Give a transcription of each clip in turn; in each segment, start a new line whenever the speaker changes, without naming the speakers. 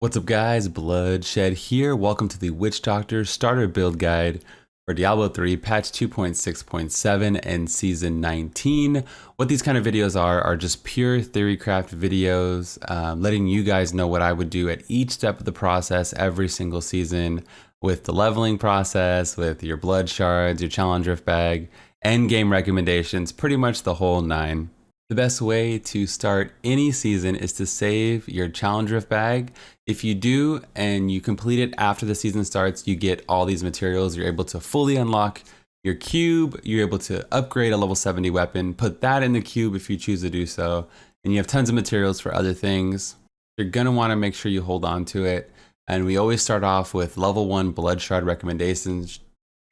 What's up guys, Bluddshed here. Welcome to the Witch Doctor Starter Build Guide for Diablo 3 patch 2.6.7 and season 19. What these kind of videos are just pure theorycraft videos, letting you guys know what I would do at each step of the process every single season with the leveling process, with your blood shards, your challenge rift bag, end game recommendations, pretty much the whole nine. The best way to start any season is to save your challenge rift bag. If you do and you complete it after the season starts, you get all these materials. You're able to fully unlock your cube. You're able to upgrade a level 70 weapon, put that in the cube if you choose to do so. And you have tons of materials for other things. You're gonna wanna make sure you hold on to it. And we always start off with level 1 blood shard recommendations,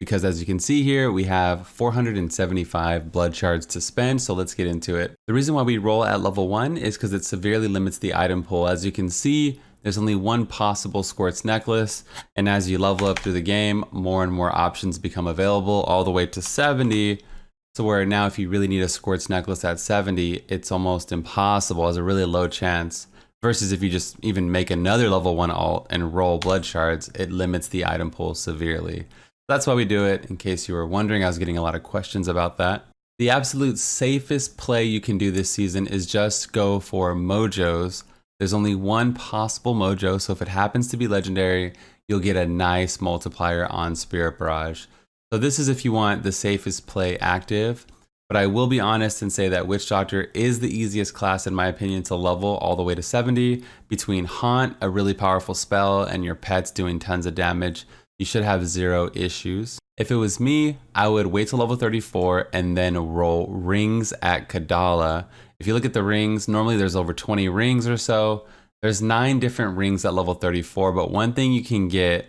because as you can see here, we have 475 blood shards to spend, so let's get into it. The reason why we roll at level 1 is because it severely limits the item pool. As you can see, there's only one possible Squirt's necklace, and as you level up through the game, more and more options become available, all the way to 70, so where now if you really need a Squirt's necklace at 70, it's almost impossible, has a really low chance. Versus if you just even make another level 1 alt and roll blood shards, it limits the item pool severely. That's why we do it, in case you were wondering. I was getting a lot of questions about that. The absolute safest play you can do this season is just go for mojos. There's only one possible mojo, so if it happens to be legendary, you'll get a nice multiplier on Spirit Barrage. So this is if you want the safest play active, but I will be honest and say that Witch Doctor is the easiest class in my opinion to level all the way to 70. Between Haunt, a really powerful spell, and your pets doing tons of damage, you should have zero issues. If it was me, I would wait till level 34 and then roll rings at Kadath. If you look at the rings, normally there's over 20 rings or so. There's 9 different rings at level 34, but one thing you can get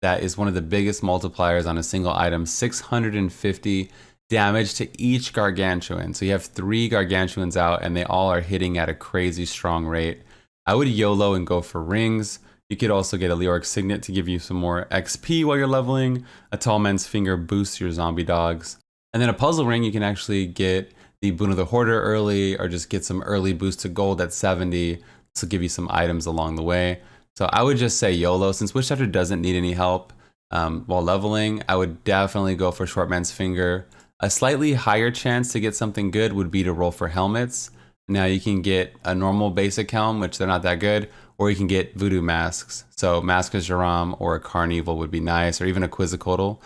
that is one of the biggest multipliers on a single item, 650 damage to each gargantuan. So you have 3 gargantuans out and they all are hitting at a crazy strong rate. I would YOLO and go for rings. You could also get a Leoric Signet to give you some more XP while you're leveling. A Tall Man's Finger boosts your zombie dogs. And then a puzzle ring, you can actually get the Boon of the Hoarder early, or just get some early boost to gold at 70 to give you some items along the way. So I would just say YOLO. Since Witch Doctor doesn't need any help while leveling, I would definitely go for Short Man's Finger. A slightly higher chance to get something good would be to roll for helmets. Now you can get a normal basic helm, which they're not that good, or you can get voodoo masks. So Mask of Jaram or a Carnival would be nice, or even a Quizzicoatl,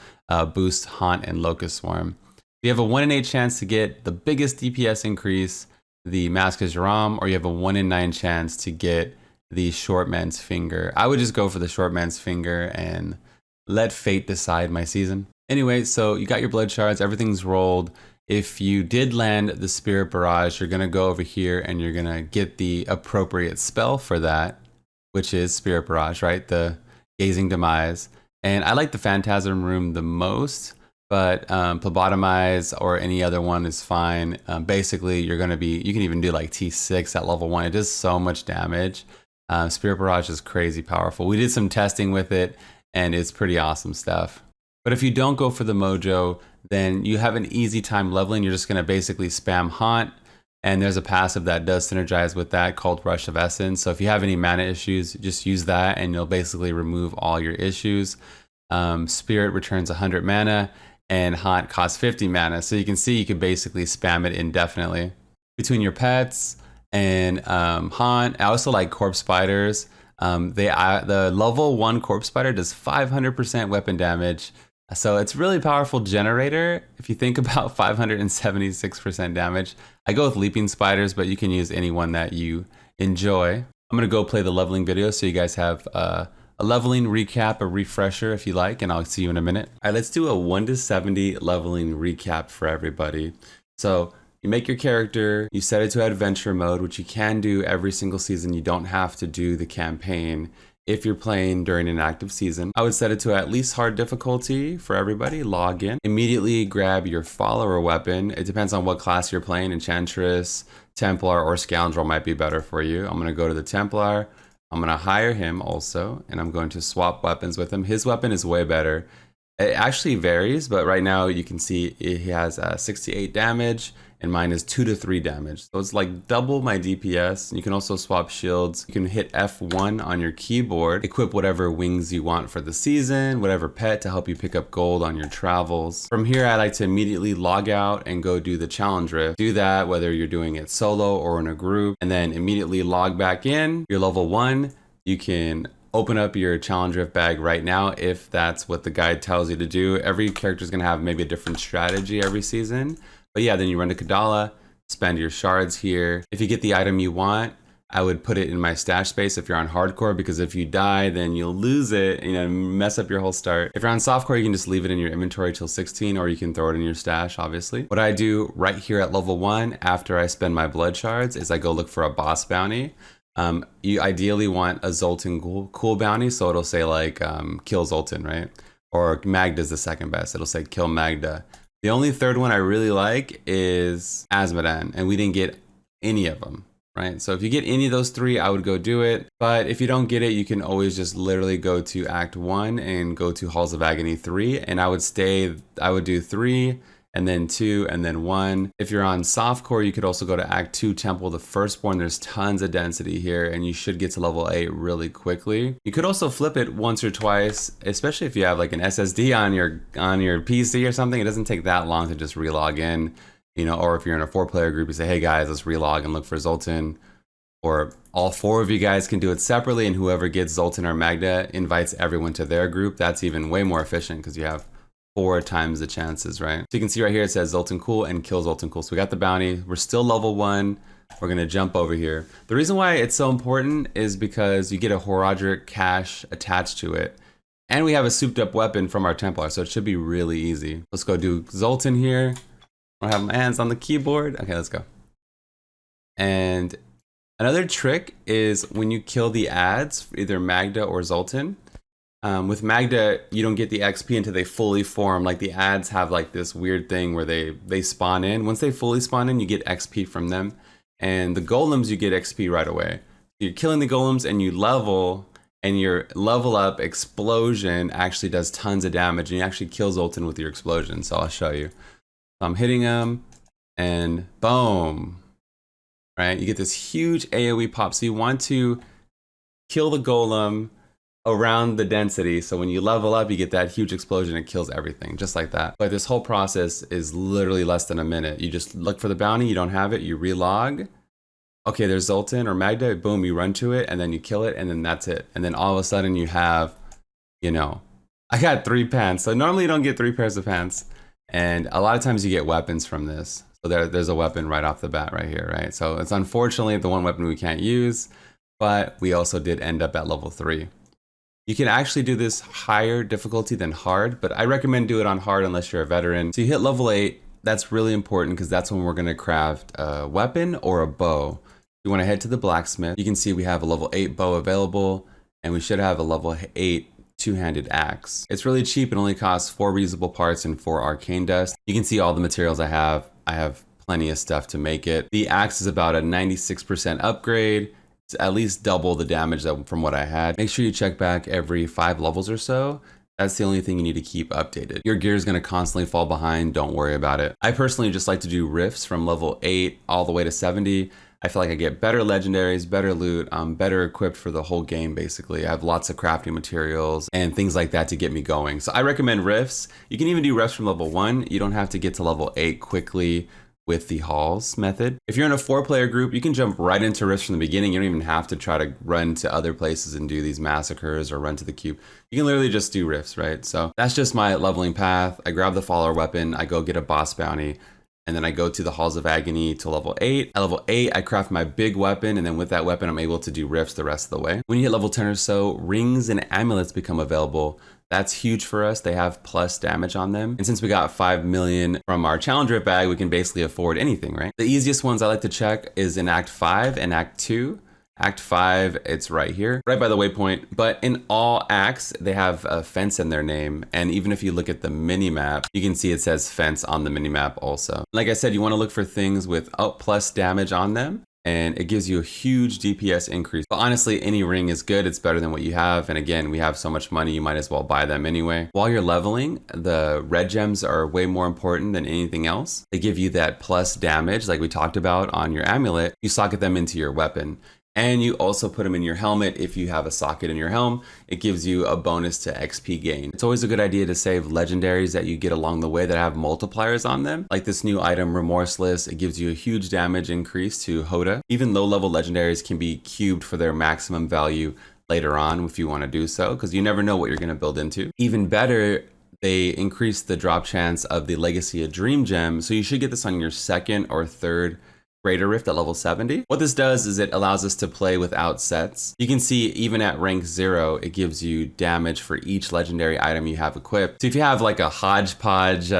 boost Haunt and Locust Swarm. You have a 1 in 8 chance to get the biggest DPS increase, the Mask of Jaram, or you have a 1 in 9 chance to get the Short Man's Finger. I would just go for the Short Man's Finger and let fate decide my season. Anyway, so you got your blood shards, everything's rolled. If you did land the Spirit Barrage, you're gonna go over here and you're gonna get the appropriate spell for that, which is Spirit Barrage, right? The Gazing Demise. And I like the Phantasm Room the most, but Phlebotomize or any other one is fine. Basically, you can even do like T6 at level 1. It does so much damage. Spirit Barrage is crazy powerful. We did some testing with it and it's pretty awesome stuff. But if you don't go for the mojo, then you have an easy time leveling. You're just gonna basically spam Haunt, and there's a passive that does synergize with that called Rush of Essence. So if you have any mana issues, just use that and you'll basically remove all your issues. Spirit returns 100 mana and Haunt costs 50 mana. So you can see you can basically spam it indefinitely. Between your pets and Haunt, I also like Corpse Spiders. The level 1 Corpse Spider does 500% weapon damage. So it's really powerful generator. If you think about 576% damage, I go with Leaping Spiders, but you can use any one that you enjoy. I'm gonna go play the leveling video so you guys have a leveling recap, a refresher if you like, and I'll see you in a minute. All right, let's do a 1 to 70 leveling recap for everybody. So you make your character, you set it to adventure mode, which you can do every single season. You don't have to do the campaign if you're playing during an active season. I would set it to at least hard difficulty for everybody. Log in. Immediately grab your follower weapon. It depends on what class you're playing. Enchantress, Templar, or Scoundrel might be better for you. I'm gonna go to the Templar. I'm gonna hire him also, and I'm going to swap weapons with him. His weapon is way better. It actually varies, but right now you can see he has 68 damage and mine is 2 to 3 damage. So it's like double my DPS. You can also swap shields. You can hit F1 on your keyboard, equip whatever wings you want for the season, whatever pet to help you pick up gold on your travels. From here, I like to immediately log out and go do the challenge rift. Do that whether you're doing it solo or in a group, and then immediately log back in. You're level 1. You can open up your challenge rift bag right now if that's what the guide tells you to do. Every character is going to have maybe a different strategy every season. But yeah, then you run to Kadath, spend your shards here. If you get the item you want, I would put it in my stash space if you're on hardcore, because if you die, then you'll lose it, you know, mess up your whole start. If you're on softcore, you can just leave it in your inventory till 16, or you can throw it in your stash, obviously. What I do right here at level 1 after I spend my blood shards is I go look for a boss bounty. You ideally want a Zoltan cool bounty, so it'll say like kill Zoltan, right? Or Magda's the second best, it'll say kill Magda. The only third one I really like is Azmodan, and we didn't get any of them, right? So if you get any of those 3, I would go do it. But if you don't get it, you can always just literally go to Act 1 and go to Halls of Agony 3, and I would do 3, and then 2, and then 1. If you're on softcore, you could also go to Act 2 Temple, the Firstborn. There's tons of density here, and you should get to level 8 really quickly. You could also flip it once or twice, especially if you have like an SSD on your PC or something. It doesn't take that long to just relog in, you know, or if you're in a 4-player group, you say, hey guys, let's relog and look for Zoltan. Or all 4 of you guys can do it separately, and whoever gets Zoltan or Magda invites everyone to their group. That's even way more efficient because you have 4 times the chances, right? So you can see right here, it says Zoltan Cool and kill Zoltan Cool. So we got the bounty. We're still level 1. We're gonna jump over here. The reason why it's so important is because you get a Horadric cache attached to it. And we have a souped up weapon from our Templar, so it should be really easy. Let's go do Zoltan here. I have my hands on the keyboard. Okay, let's go. And another trick is when you kill the ads, either Magda or Zoltan, with Magda, you don't get the XP until they fully form. Like the ads have like this weird thing where they spawn in. Once they fully spawn in, you get XP from them. And the golems, you get XP right away. You're killing the golems and you level, and your level up explosion actually does tons of damage, and you actually kill Zoltan with your explosion. So I'll show you. So I'm hitting him and boom, right? You get this huge AoE pop. So you want to kill the golem around the density, so when you level up, you get that huge explosion. It kills everything, just like that. But this whole process is literally less than a minute. You just look for the bounty, you don't have it, you relog. Okay, there's Zoltan or Magda, boom, you run to it, and then you kill it, and then that's it. And then all of a sudden you have, you know, I got 3 pants. So normally you don't get 3 pairs of pants. And a lot of times you get weapons from this. So there's a weapon right off the bat right here, right? So it's unfortunately the one weapon we can't use, but we also did end up at level 3. You can actually do this higher difficulty than hard, but I recommend do it on hard unless you're a veteran. So you hit level 8, that's really important because that's when we're gonna craft a weapon or a bow. You wanna head to the blacksmith. You can see we have a level 8 bow available, and we should have a level 8 two-handed axe. It's really cheap, it only costs 4 reusable parts and 4 arcane dust. You can see all the materials I have. I have plenty of stuff to make it. The axe is about a 96% upgrade. At least double the damage from what I had. Make sure you check back every 5 levels or so. That's the only thing you need to keep updated. Your gear is going to constantly fall behind. Don't worry about it. I personally just like to do rifts from level 8 all the way to 70. I feel like I get better legendaries, better loot, I'm better equipped for the whole game basically. I have lots of crafting materials and things like that to get me going. So I recommend rifts. You can even do rifts from level 1. You don't have to get to level 8 quickly with the halls method. If you're in a 4-player group, you can jump right into rifts from the beginning. You don't even have to try to run to other places and do these massacres or run to the cube. You can literally just do rifts, right? So that's just my leveling path. I grab the follower weapon, I go get a boss bounty, and then I go to the Halls of Agony to level 8. At level 8, I craft my big weapon, and then with that weapon, I'm able to do rifts the rest of the way. When you hit level 10 or so, rings and amulets become available. That's huge for us. They have plus damage on them. And since we got 5 million from our challenge rift bag, we can basically afford anything, right? The easiest ones I like to check is in Act 5 and Act 2. Act 5, it's right here, right by the waypoint. But in all acts, they have a fence in their name. And even if you look at the mini map, you can see it says fence on the mini map also. Like I said, you want to look for things with plus damage on them. and it gives you a huge DPS increase. But honestly, any ring is good. It's better than what you have. And again, we have so much money, you might as well buy them anyway. While you're leveling, the red gems are way more important than anything else. They give you that plus damage like we talked about on your amulet. You socket them into your weapon. And you also put them in your helmet if you have a socket in your helm. It gives you a bonus to XP gain. It's always a good idea to save legendaries that you get along the way that have multipliers on them. Like this new item, Remorseless, it gives you a huge damage increase to Hoda. Even low level legendaries can be cubed for their maximum value later on if you want to do so, because you never know what you're going to build into. Even better, they increase the drop chance of the Legacy of Dream Gem. So you should get this on your second or third Greater Rift at level 70. What this does is it allows us to play without sets. You can see even at rank 0, it gives you damage for each legendary item you have equipped. So if you have like a hodgepodge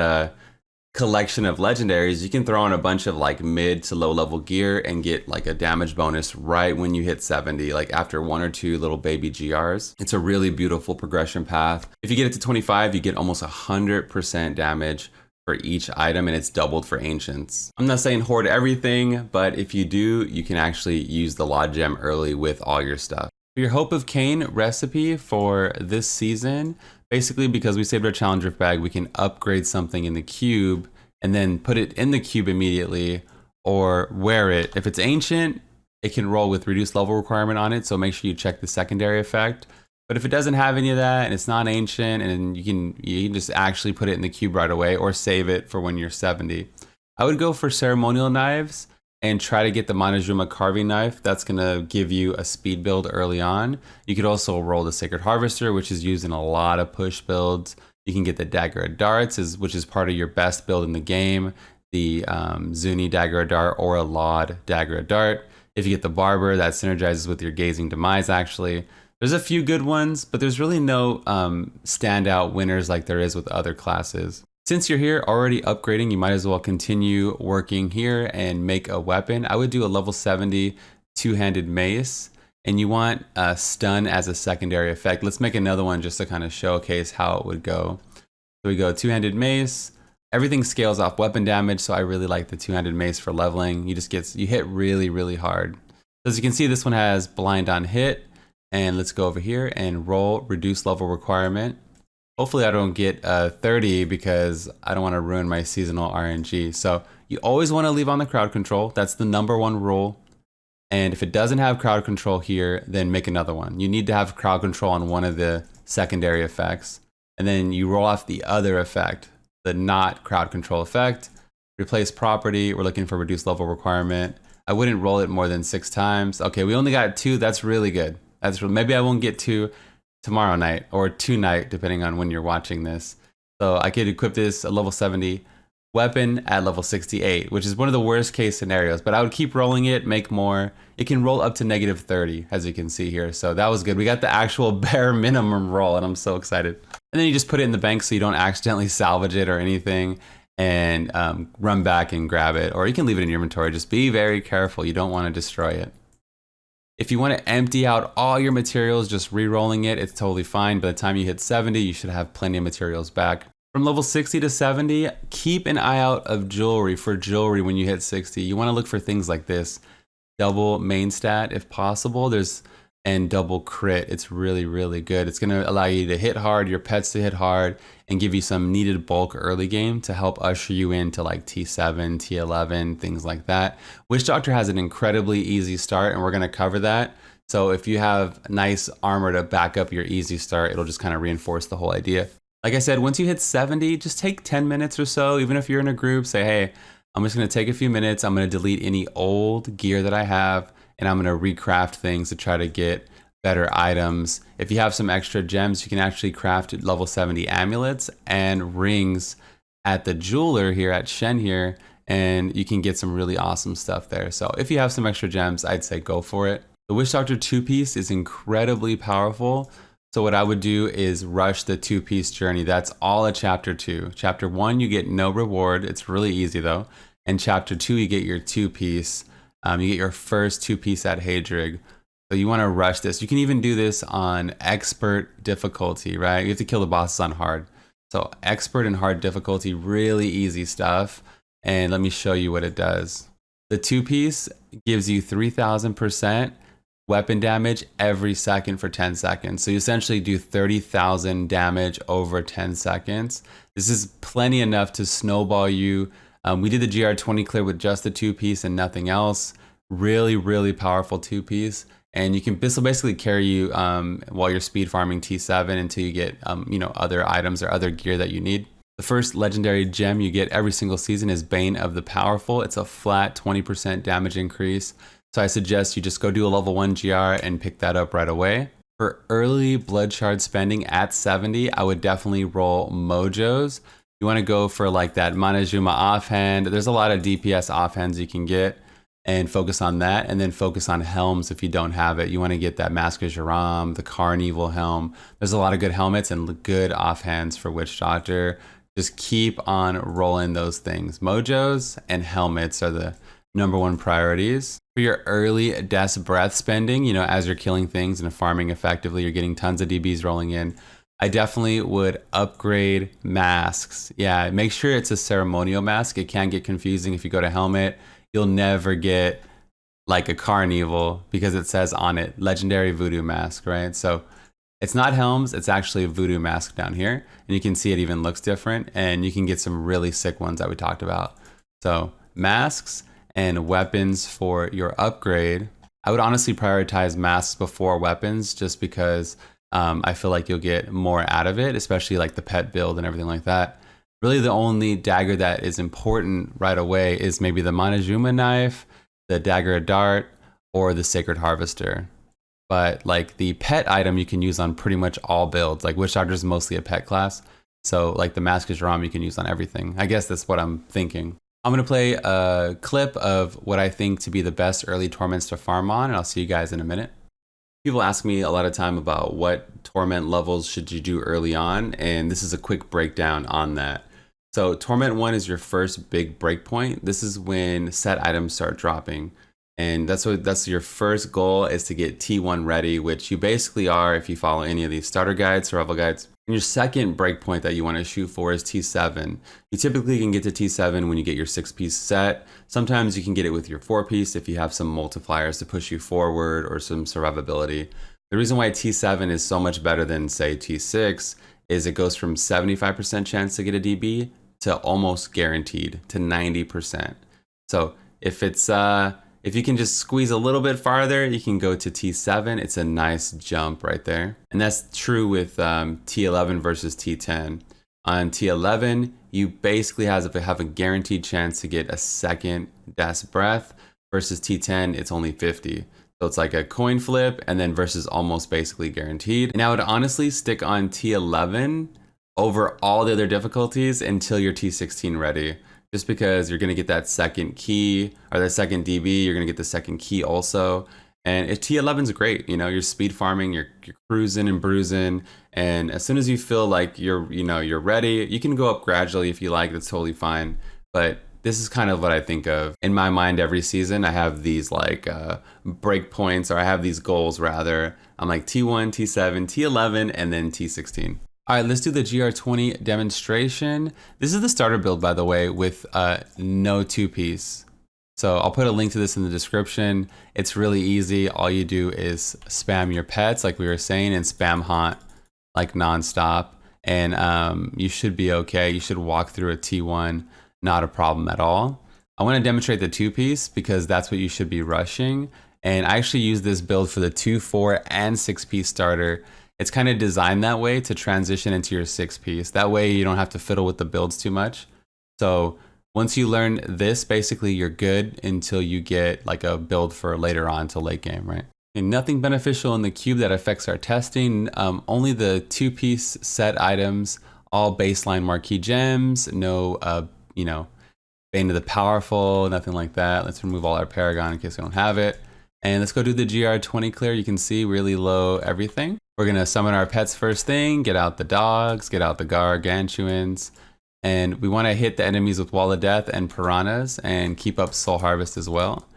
collection of legendaries, you can throw on a bunch of like mid to low level gear and get like a damage bonus right when you hit 70, like after 1 or 2 little baby GRs. It's a really beautiful progression path. If you get it to 25, you get almost 100% damage for each item, and it's doubled for ancients. I'm not saying hoard everything, but if you do, you can actually use the Law Gem early with all your stuff. For your Hope of Cain recipe for this season, basically because we saved our challenge rift bag, we can upgrade something in the cube and then put it in the cube immediately or wear it. If it's ancient, it can roll with reduced level requirement on it, so make sure you check the secondary effect. But if it doesn't have any of that and it's not ancient, and you can just actually put it in the cube right away or save it for when you're 70. I would go for ceremonial knives and try to get the Montezuma carving knife. That's gonna give you a speed build early on. You could also roll the Sacred Harvester, which is used in a lot of push builds. You can get the Dagger of Darts, which is part of your best build in the game. The Zuni Dagger of Dart or a Laud Dagger of Dart. If you get the Barber, that synergizes with your Gazing Demise actually. There's a few good ones, but there's really no standout winners like there is with other classes. Since you're here already upgrading, you might as well continue working here and make a weapon. I would do a level 70 two-handed mace, and you want stun as a secondary effect. Let's make another one just to kind of showcase how it would go. So we go two-handed mace. Everything scales off weapon damage, so I really like the two-handed mace for leveling. You hit really, really hard. So as you can see, this one has blind on hit. And let's go over here and roll reduce level requirement. Hopefully I don't get 30 because I don't want to ruin my seasonal RNG. So you always want to leave on the crowd control. That's the #1 rule. And if it doesn't have crowd control here, then make another one. You need to have crowd control on one of the secondary effects. And then you roll off the other effect, the not crowd control effect. Replace property, we're looking for reduced level requirement. I wouldn't roll it more than 6 times. Okay, we only got 2, that's really good. Maybe I won't get 2 tomorrow night or tonight, depending on when you're watching this. So I could equip this a level 70 weapon at level 68, which is one of the worst case scenarios, but I would keep rolling it, make more. It can roll up to -30, as you can see here. So that was good. We got the actual bare minimum roll, and I'm so excited. And then you just put it in the bank so you don't accidentally salvage it or anything, and run back and grab it. Or you can leave it in your inventory. Just be very careful. You don't want to destroy it. If you want to empty out all your materials, just re-rolling it, it's totally fine. By the time you hit 70, you should have plenty of materials back. From level 60 to 70, keep an eye out of jewelry when you hit 60. You want to look for things like this. Double main stat if possible. And double crit. It's really, really good. It's going to allow you to hit hard, your pets to hit hard, and give you some needed bulk early game to help usher you into like T7, T11, things like that. Witch Doctor has an incredibly easy start, and we're going to cover that. So if you have nice armor to back up your easy start, it'll just kind of reinforce the whole idea. Like I said, once you hit 70, just take 10 minutes or so. Even if you're in a group, say, hey, I'm just going to take a few minutes. I'm going to delete any old gear that I have, and I'm going to recraft things to try to get better items. If you have some extra gems, you can actually craft level 70 amulets and rings at the jeweler here at Shen here, and you can get some really awesome stuff there. So if you have some extra gems, I'd say go for it. The Witch Doctor 2-piece is incredibly powerful. So what I would do is rush the 2-piece journey. That's all at chapter 2. Chapter 1, you get no reward. It's really easy though. And chapter 2, you get your 2-piece. You get your first 2-piece at Hadrig. So you want to rush this. You can even do this on expert difficulty, right? You have to kill the bosses on hard. So expert and hard difficulty, really easy stuff. And let me show you what it does. The 2-piece gives you 3,000% weapon damage every second for 10 seconds. So you essentially do 30,000 damage over 10 seconds. This is plenty enough to snowball you. We did the GR20 clear with just the 2-piece and nothing else. Really, really powerful 2-piece. And you can, this will basically carry you while you're speed farming T7 until you get you know, other items or other gear that you need. The first legendary gem you get every single season is Bane of the Powerful. It's a flat 20% damage increase. So I suggest you just go do a level 1 GR and pick that up right away. For early blood shard spending at 70, I would definitely roll Mojos. You want to go for like that Monezuma offhand. There's a lot of DPS offhands you can get and focus on that, and then focus on helms if you don't have it. You want to get that Mask of Jaram, the Carnival helm. There's a lot of good helmets and good offhands for Witch Doctor. Just keep on rolling those things. Mojos and helmets are the #1 priorities. For your early Death's Breath spending, you know, as you're killing things and farming effectively, you're getting tons of DBs rolling in. I definitely would upgrade masks. Yeah, make sure it's a ceremonial mask. It can get confusing if you go to helmet. You'll never get like a Carnival because it says on it, legendary voodoo mask, right? So it's not helms, it's actually a voodoo mask down here. And you can see it even looks different, and you can get some really sick ones that we talked about. So masks and weapons for your upgrade. I would honestly prioritize masks before weapons just because I feel like you'll get more out of it, especially like the pet build and everything like that. Really the only dagger that is important right away is maybe the Monezuma knife, the dagger of dart, or the sacred harvester. But like the pet item you can use on pretty much all builds. Like Witch Doctor is mostly a pet class. So like the Mask of Jaram you can use on everything. I guess that's what I'm thinking. I'm gonna play a clip of what I think to be the best early torments to farm on, and I'll see you guys in a minute. People ask me a lot of time about what torment levels should you do early on, and this is a quick breakdown on that. So Torment 1 is your first big breakpoint. This is when set items start dropping. And that's your first goal, is to get T1 ready, which you basically are if you follow any of these starter guides, survival guides. And your second breakpoint that you want to shoot for is T7. You typically can get to T7 when you get your 6-piece set. Sometimes you can get it with your 4-piece if you have some multipliers to push you forward or some survivability. The reason why T7 is so much better than say T6 is it goes from 75% chance to get a DB to almost guaranteed to 90%. So if you can just squeeze a little bit farther, you can go to T7. It's a nice jump right there. And that's true with T11 versus T10. On T11, you basically have a guaranteed chance to get a second Death's Breath, versus T10, it's only 50. So it's like a coin flip, and then versus almost basically guaranteed. And I would honestly stick on T11 over all the other difficulties until you're T16 ready. Just because you're gonna get that second key or that second DB, you're gonna get the second key also. And if T11's great, you know, you're speed farming, you're cruising and bruising, and as soon as you feel like you're ready, you can go up gradually if you like, that's totally fine. But this is kind of what I think of in my mind every season. I have these like break points, or I have these goals rather. I'm like T1, T7, T11, and then T16. All right, let's do the GR20 demonstration. This is the starter build, by the way, with no 2-piece. So I'll put a link to this in the description. It's really easy. All you do is spam your pets, like we were saying, and spam haunt like nonstop. And you should be okay. You should walk through a T1, not a problem at all. I want to demonstrate the 2-piece because that's what you should be rushing. And I actually use this build for the 2, 4, and 6-piece starter. It's kind of designed that way to transition into your 6-piece. That way you don't have to fiddle with the builds too much. So once you learn this, basically you're good until you get like a build for later on to late game, right? And nothing beneficial in the cube that affects our testing. Only the 2-piece set items, all baseline marquee gems, no, you know, Bane of the Powerful, nothing like that. Let's remove all our Paragon in case we don't have it. And let's go do the GR20 clear. You can see really low everything. We're gonna summon our pets first thing, get out the dogs, get out the gargantuans, and we wanna hit the enemies with Wall of Death and piranhas and keep up Soul Harvest as well.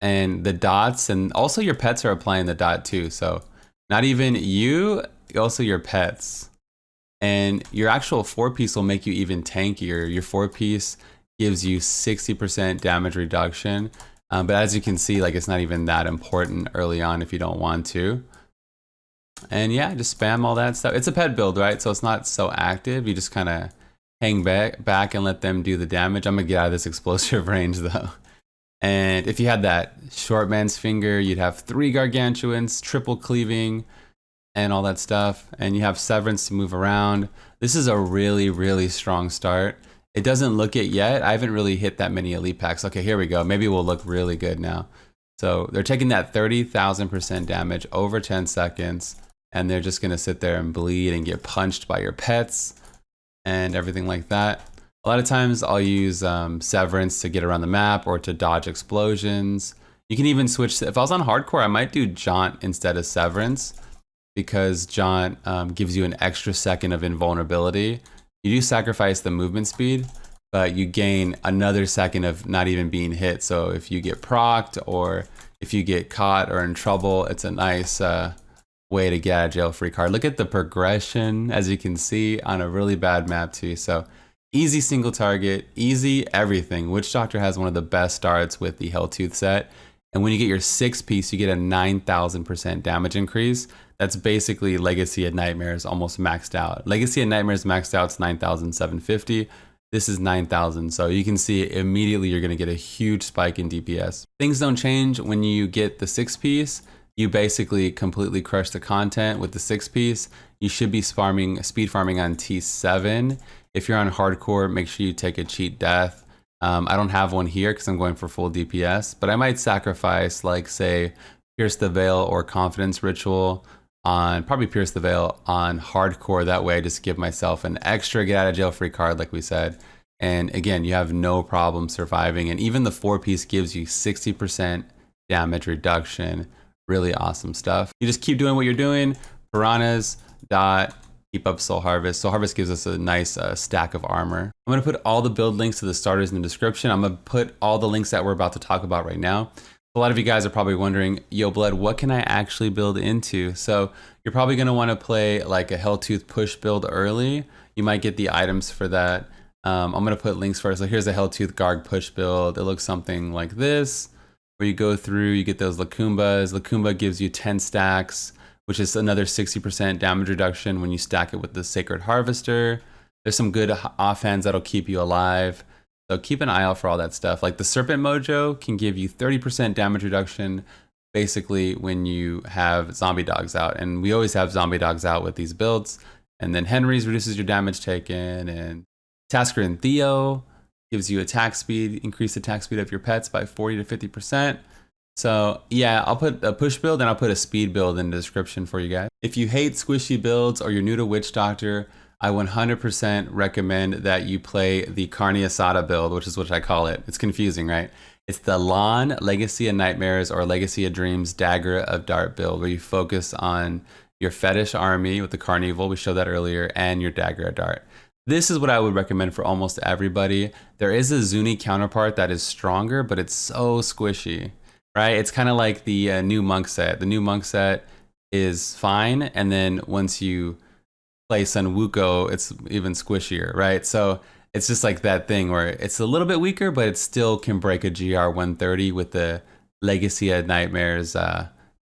And the dots, and also your pets are applying the dot too. So not even you, also your pets. And your actual 4-piece will make you even tankier. Your 4-piece gives you 60% damage reduction. But as you can see, like it's not even that important early on if you don't want to. And yeah, just spam all that stuff. It's a pet build, right? So it's not so active. You just kind of hang back and let them do the damage. I'm gonna get out of this explosive range though. And if you had that short man's finger, you'd have 3 gargantuans, triple cleaving, and all that stuff. And you have severance to move around. This is a really, really strong start. It doesn't look it yet. I haven't really hit that many elite packs. Okay, here we go. Maybe we'll look really good now. So they're taking that 30,000% damage over 10 seconds, and they're just gonna sit there and bleed and get punched by your pets and everything like that. A lot of times I'll use severance to get around the map or to dodge explosions. You can even switch. If I was on hardcore, I might do jaunt instead of severance, because jaunt gives you an extra second of invulnerability. You do sacrifice the movement speed, but you gain another second of not even being hit. So if you get procced or if you get caught or in trouble, it's a nice way to get a jail-free card. Look at the progression, as you can see, on a really bad map too. So easy single target, easy everything. Witch Doctor has one of the best starts with the Helltooth set. And when you get your 6 piece, you get a 9,000% damage increase. That's basically Legacy of Nightmares almost maxed out. Legacy of Nightmares maxed out is 9,750. This is 9,000. So you can see immediately you're gonna get a huge spike in DPS. Things don't change when you get the 6 piece. You basically completely crush the content with the 6 piece. You should be speed farming on T7. If you're on hardcore, make sure you take a cheat death. I don't have one here because I'm going for full DPS, but I might sacrifice, like, say, Pierce the Veil or Confidence Ritual on, probably Pierce the Veil on hardcore. That way I just give myself an extra get out of jail free card, like we said. And again, you have no problem surviving. And even the 4 piece gives you 60% damage reduction. Really awesome stuff. You just keep doing what you're doing. Piranhas, dot, keep up Soul Harvest. Soul Harvest gives us a nice stack of armor. I'm gonna put all the build links to the starters in the description. I'm gonna put all the links that we're about to talk about right now. A lot of you guys are probably wondering, yo Blood, what can I actually build into? So you're probably gonna wanna play like a Helltooth push build early. You might get the items for that. I'm gonna put links for it. So here's a Helltooth Garg push build. It looks something like this, where you go through, you get those Lakumbas. Lakumba gives you 10 stacks, which is another 60% damage reduction when you stack it with the Sacred Harvester. There's some good offhands that'll keep you alive. So keep an eye out for all that stuff. Like the Serpent Mojo can give you 30% damage reduction basically when you have zombie dogs out. And we always have zombie dogs out with these builds. And then Henry's reduces your damage taken. And Tasker and Theo gives you attack speed, increased attack speed of your pets by 40 to 50%. So yeah, I'll put a push build and I'll put a speed build in the description for you guys. If you hate squishy builds or you're new to Witch Doctor, I 100% recommend that you play the Carne Asada build, which is what I call it. It's confusing, right? It's the Lan Legacy of Nightmares or Legacy of Dreams Dagger of Dart build, where you focus on your fetish army with the Carnival, we showed that earlier, and your Dagger of Dart. This is what I would recommend for almost everybody. There is a Zuni counterpart that is stronger, but it's so squishy. Right, it's kind of like the new monk set. The new monk set is fine, and then once you play Sun Wuko, it's even squishier, right? So it's just like that thing where it's a little bit weaker, but it still can break a GR 130 with the Legacy of Nightmares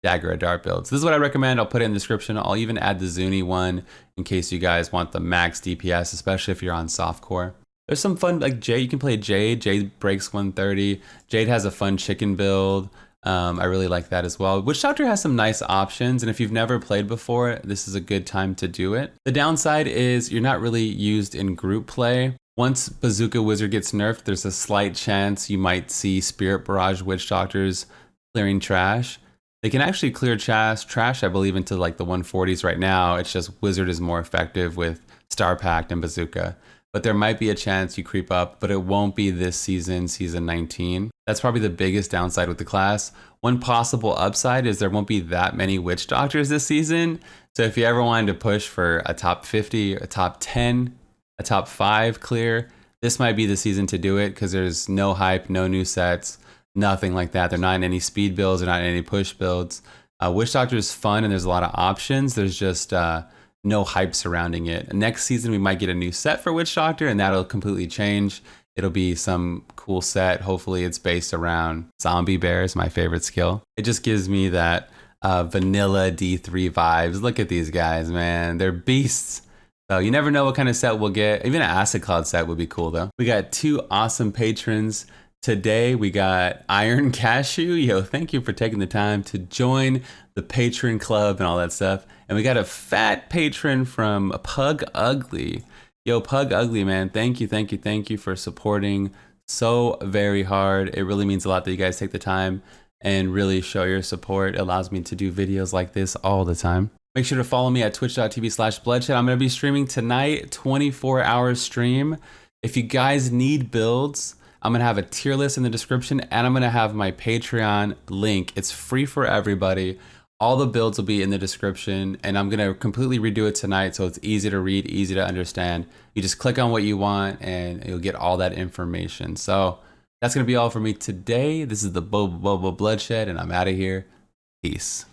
Dagger of Dart build. So this is what I recommend. I'll put it in the description. I'll even add the Zuni one in case you guys want the max DPS, especially if you're on softcore. There's some fun, like Jade, you can play Jade. Jade breaks 130. Jade has a fun chicken build. I really like that as well. Witch Doctor has some nice options, and if you've never played before, this is a good time to do it. The downside is you're not really used in group play. Once Bazooka Wizard gets nerfed, there's a slight chance you might see Spirit Barrage Witch Doctors clearing trash. They can actually clear trash, I believe, into like the 140s right now. It's just Wizard is more effective with Star Pact and Bazooka. But there might be a chance you creep up, but it won't be this season, season 19. That's probably the biggest downside with the class. One possible upside is there won't be that many Witch Doctors this season. So if you ever wanted to push for a top 50, a top 10, a top 5 clear, this might be the season to do it because there's no hype, no new sets, nothing like that. They're not in any speed builds, they're not in any push builds. Witch Doctor is fun and there's a lot of options. There's just no hype surrounding it. Next season, we might get a new set for Witch Doctor and that'll completely change. It'll be some cool set. Hopefully it's based around zombie bears, my favorite skill. It just gives me that vanilla D3 vibes. Look at these guys, man. They're beasts. So you never know what kind of set we'll get. Even an Acid Cloud set would be cool though. We got 2 awesome patrons. Today we got Iron Cashew. Yo, thank you for taking the time to join the patron club and all that stuff. And we got a fat patron from Pug Ugly. Yo, Pug Ugly, man, thank you for supporting so very hard. It really means a lot that you guys take the time and really show your support. It allows me to do videos like this all the time. Make sure to follow me at twitch.tv/bloodshed. I'm gonna be streaming tonight, 24-hour stream. If you guys need builds, I'm gonna have a tier list in the description, and I'm gonna have my Patreon link. It's free for everybody. All the builds will be in the description, and I'm gonna completely redo it tonight so it's easy to read, easy to understand. You just click on what you want and you'll get all that information. So that's gonna be all for me today. This is the Bloodshed, and I'm out of here. Peace.